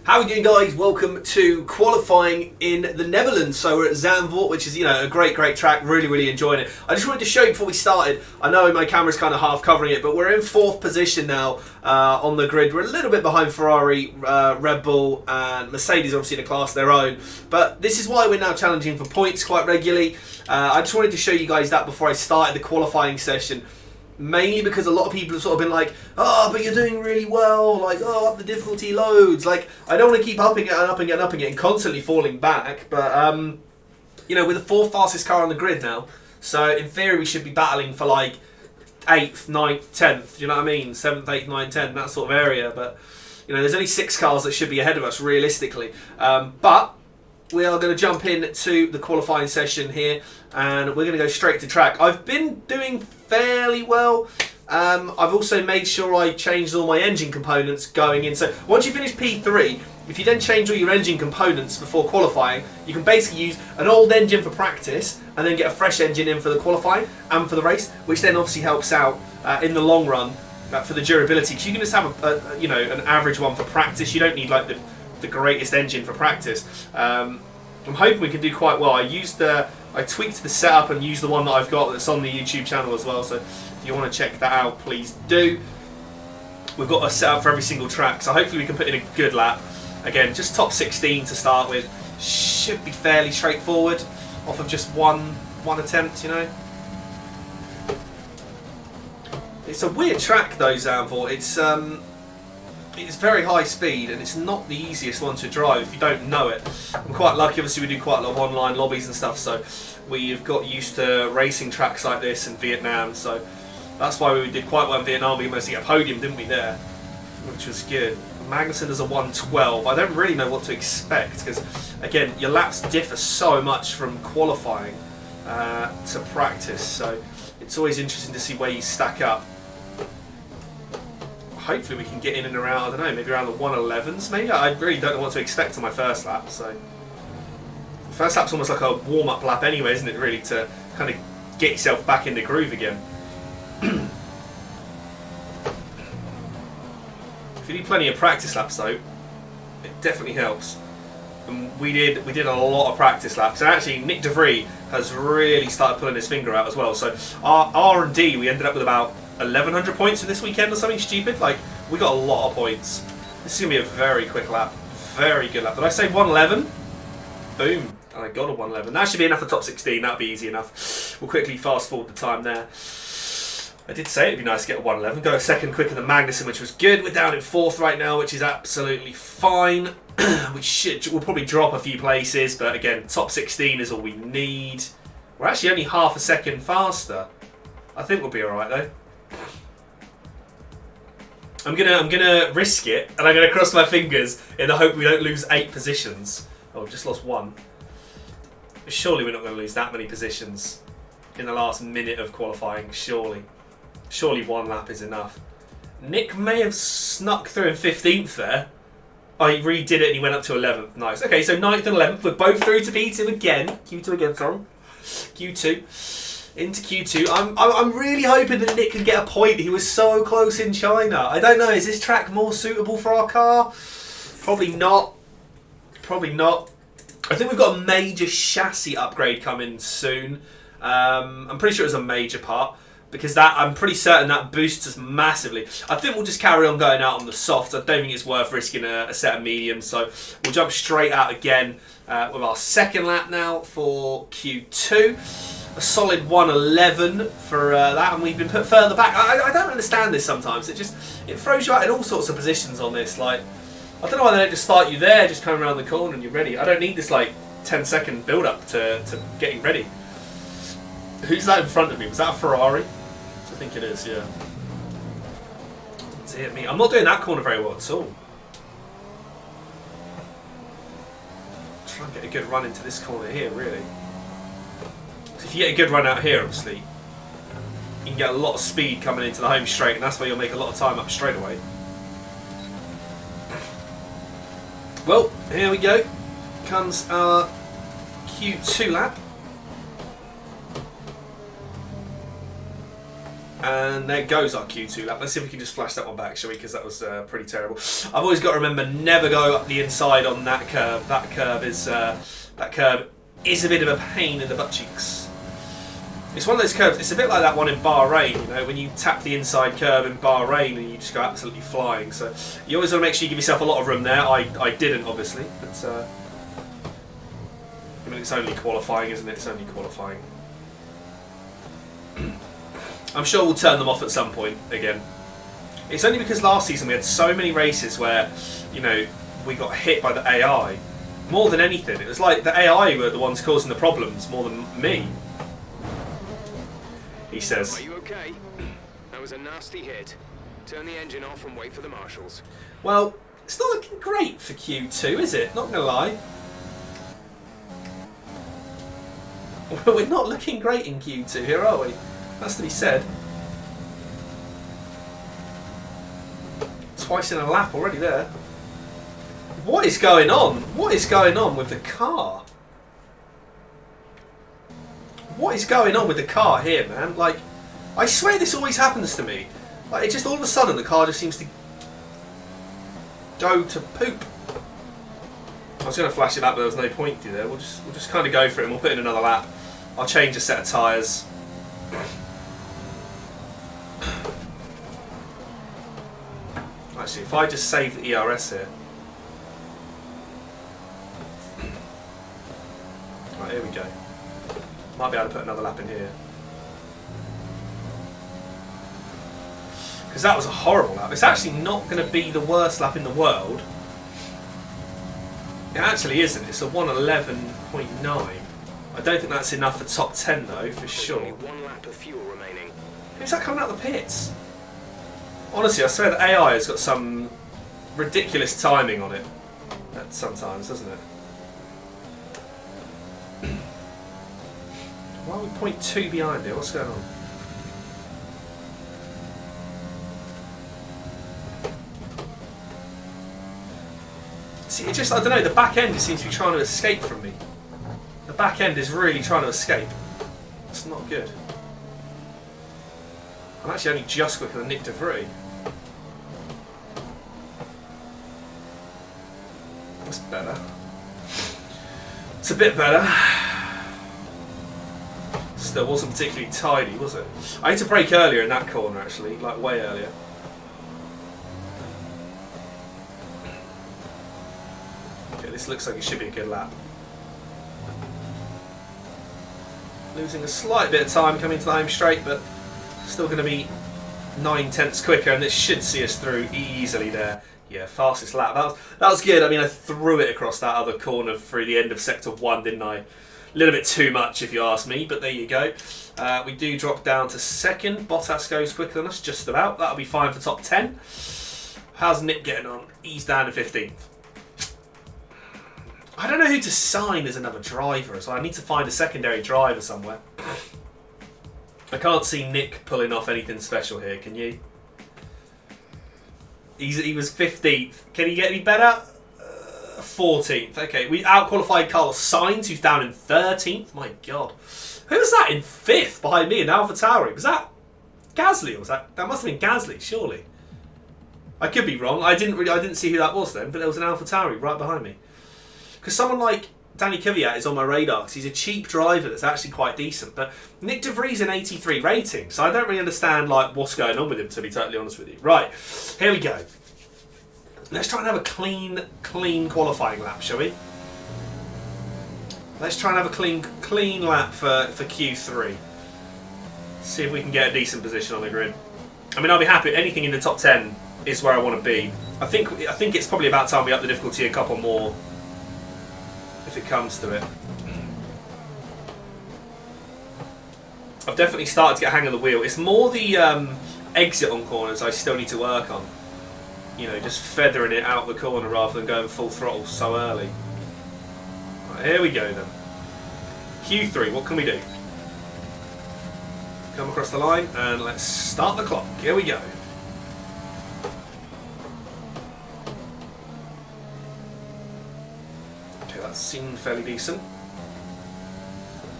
How are we doing, guys? Welcome to qualifying in the Netherlands. So we're at Zandvoort, which is, a great track. Really enjoying it. I just wanted to show you before we started. I know my camera's kind of half covering it, but we're in 4th position now on the grid. We're a little bit behind Ferrari, Red Bull, and Mercedes, obviously in a class of their own. But this is why we're now challenging for points quite regularly. I just wanted to show you guys that before I started the qualifying session. Mainly because a lot of people have sort of been like, oh, but you're doing really well, like, oh, up the difficulty loads. Like, I don't want to keep upping it and constantly falling back. But, we're the 4th fastest car on the grid now. So, in theory, we should be battling for, like, 8th, 9th, 10th, you know what I mean? 7th, 8th, 9th, 10th, that sort of area. But, there's only 6 cars that should be ahead of us, realistically. But we are going to jump into the qualifying session here, and we're going to go straight to track. I've been doing fairly well. I've also made sure I changed all my engine components going in. So once you finish P3, if you then change all your engine components before qualifying, you can basically use an old engine for practice and then get a fresh engine in for the qualifying and for the race, which then obviously helps out in the long run for the durability. Because you can just have an average one for practice. You don't need like the greatest engine for practice. I'm hoping we can do quite well. I tweaked the setup and used the one that I've got that's on the YouTube channel as well. So if you want to check that out, please do. We've got a setup for every single track, so hopefully we can put in a good lap. Again, just top 16 to start with. Should be fairly straightforward off of just one attempt, It's a weird track though, Zandvoort. It's very high speed and it's not the easiest one to drive if you don't know it. I'm quite lucky, obviously we do quite a lot of online lobbies and stuff, so we've got used to racing tracks like this in Vietnam, so that's why we did quite well in Vietnam. We mostly got a podium, didn't we, there? Which was good. Magnussen does a 1:12. I don't really know what to expect because, again, your laps differ so much from qualifying to practice, so it's always interesting to see where you stack up. Hopefully we can get in and around, I don't know, maybe around the 1:11s maybe? I really don't know what to expect on my first lap, so... The first lap's almost like a warm-up lap anyway, isn't it, really, to kind of get yourself back in the groove again. If you do plenty of practice laps though, it definitely helps. And we did a lot of practice laps, and actually Nick DeVries has really started pulling his finger out as well, so our R&D, we ended up with about 1,100 points for this weekend or something stupid. Like, we got a lot of points. This is going to be a very quick lap. Very good lap. Did I say 1:11? Boom. And I got a 1:11. That should be enough for top 16. That'll be easy enough. We'll quickly fast forward the time there. I did say it'd be nice to get a 1:11. Go a second quicker than Magnussen, which was good. We're down in 4th right now, which is absolutely fine. We'll probably drop a few places, but again, top 16 is all we need. We're actually only half a second faster. I think we'll be alright though. I'm gonna risk it, and I'm gonna cross my fingers in the hope we don't lose 8 positions. Oh, we've just lost 1. Surely we're not going to lose that many positions in the last minute of qualifying. Surely 1 lap is enough. Nick may have snuck through in 15th there. Oh, he redid it and he went up to 11th. Nice. Okay, so 9th and 11th. We're both through to P2 again. Q2 again, sorry. Q2. Into Q2. I'm really hoping that Nick can get a point. He was so close in China. I don't know, is this track more suitable for our car? Probably not. Probably not. I think we've got a major chassis upgrade coming soon. I'm pretty sure it's a major part because I'm pretty certain that boosts us massively. I think we'll just carry on going out on the soft. I don't think it's worth risking a set of mediums, so we'll jump straight out again with our second lap now for Q2. A solid 1:11 for that, and we've been put further back. I don't understand this sometimes. It throws you out in all sorts of positions on this. Like, I don't know why they don't just start you there, just come around the corner and you're ready. I don't need this like 10-second build up to getting ready. Who's that in front of me? Was that a Ferrari? I think it is, yeah. Dear me, I'm not doing that corner very well at all. Try and get a good run into this corner here, really. If you get a good run out here, obviously, you can get a lot of speed coming into the home straight, and that's where you'll make a lot of time up straight away. Well, here we go. Comes our Q2 lap. And there goes our Q2 lap. Let's see if we can just flash that one back, shall we? Because that was pretty terrible. I've always got to remember, never go up the inside on that curve. That curve is a bit of a pain in the butt cheeks. It's one of those curves. It's a bit like that one in Bahrain. You know, when you tap the inside curve in Bahrain and you just go absolutely flying. So you always want to make sure you give yourself a lot of room there. I didn't, obviously, but I mean, it's only qualifying, isn't it? It's only qualifying. I'm sure we'll turn them off at some point again. It's only because last season we had so many races where, you know, we got hit by the AI. More than anything, it was like the AI were the ones causing the problems more than me. He says. Are you okay? That was a nasty hit. Turn the engine off and wait for the marshals. Well, it's not looking great for Q2, is it? Not gonna lie. We're not looking great in Q2 here, are we? That's to be said. Twice in a lap already there. What is going on? What is going on with the car? What is going on with the car here, man? Like, I swear this always happens to me. Like, it just all of a sudden the car just seems to go to poop. I was going to flash it back, but there was no point to there. We'll just kind of go for it and we'll put in another lap. I'll change a set of tyres. Actually, if I just save the ERS here. Right, here we go. Might be able to put another lap in here. Because that was a horrible lap. It's actually not going to be the worst lap in the world. It actually isn't. It's a 1:11.9. I don't think that's enough for top 10 though, for sure. Only one lap of fuel remaining. Who's that coming out the pits? Honestly, I swear the AI has got some ridiculous timing on it. Sometimes, doesn't it? Why are we 0.2 behind it? What's going on? See, it just, I don't know, the back end seems to be trying to escape from me. The back end is really trying to escape. It's not good. I'm actually only just quicker than Nick De Vries. That's better. It's a bit better. Still wasn't particularly tidy, was it? I had to brake earlier in that corner, actually, like way earlier. Okay, this looks like it should be a good lap. Losing a slight bit of time coming to the home straight, but still going to be 9/10 quicker, and this should see us through easily there. Yeah, fastest lap. That was good. I mean, I threw it across that other corner through the end of sector 1, didn't I? A little bit too much, if you ask me, but there you go. We do drop down to second. Bottas goes quicker than us, just about. That'll be fine for top 10. How's Nick getting on? He's down to 15th. I don't know who to sign as another driver, so I need to find a secondary driver somewhere. I can't see Nick pulling off anything special here, can you? He was 15th. Can he get any better? 14th. Okay, we out-qualified Carlos Sainz, who's down in 13th. My God. Who was that in 5th behind me in AlphaTauri? Was that Gasly? Or was that must have been Gasly, surely. I could be wrong. I didn't see who that was then, but there was an AlphaTauri right behind me. Because someone like Danny Kvyat is on my radar because he's a cheap driver that's actually quite decent. But Nick De Vries an 83 rating, so I don't really understand like what's going on with him, to be totally honest with you. Right, here we go. Let's try and have a clean qualifying lap, shall we? Let's try and have a clean lap for Q3. See if we can get a decent position on the grid. I mean, I'll be happy. Anything in the top 10 is where I want to be. I think it's probably about time we up the difficulty a couple more. If it comes to it. I've definitely started to get a hang of the wheel. It's more the exit on corners I still need to work on. You know, just feathering it out the corner rather than going full throttle so early. Right, here we go then. Q3, what can we do? Come across the line and let's start the clock. Here we go. That seemed fairly decent.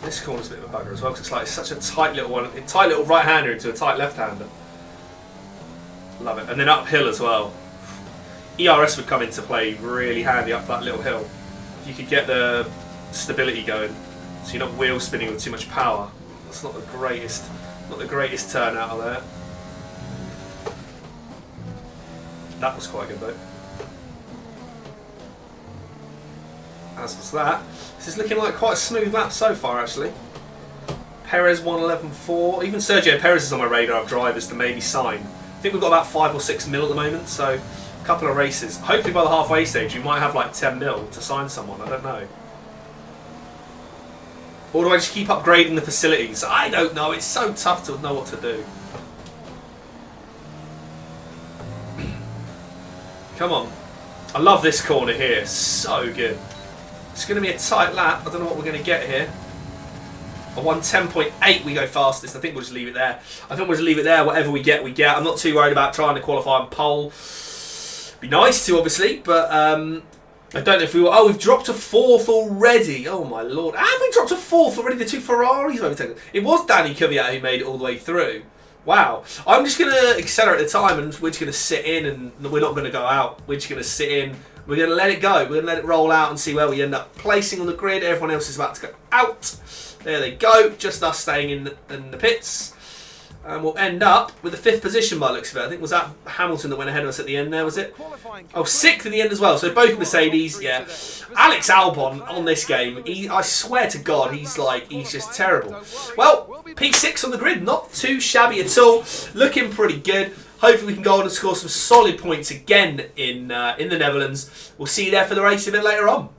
This corner's a bit of a bugger as well, because it's like such a tight little one, a tight little right-hander into a tight left-hander. Love it. And then uphill as well. ERS would come into play really handy up that little hill. If you could get the stability going, so you're not wheel spinning with too much power. That's not the greatest turn out of there. That was quite good though. As was that. This is looking like quite a smooth lap so far actually. Perez 1:11.4. Even Sergio Perez is on my radar of drivers to maybe sign. I think we've got about 5 or 6 mil at the moment, so a couple of races. Hopefully by the halfway stage we might have like 10 mil to sign someone, I don't know. Or do I just keep upgrading the facilities? I don't know, it's so tough to know what to do. Come on. I love this corner here, so good. It's going to be a tight lap, I don't know what we're going to get here. A 1:10.8 we go fastest. I think we'll just leave it there. Whatever we get, we get. I'm not too worried about trying to qualify on pole. Be nice to, obviously, but I don't know if we will. Oh, we've dropped to 4th already. Oh my lord. Have we dropped to 4th already? The 2 Ferraris overtaken. It was Danny Kvyat who made it all the way through. Wow. I'm just going to accelerate the time and we're just going to sit in and we're not going to go out. We're just going to sit in. We're going to let it go. We're going to let it roll out and see where we end up placing on the grid. Everyone else is about to go out. There they go. Just us staying in the pits. And we'll end up with the 5th position by the looks of it. I think was that Hamilton that went ahead of us at the end there, was it? Oh, 6th in the end as well. So both Mercedes, yeah. Alex Albon on this game, I swear to God, he's just terrible. Well, P6 on the grid, not too shabby at all. Looking pretty good. Hopefully we can go on and score some solid points again in the Netherlands. We'll see you there for the race a bit later on.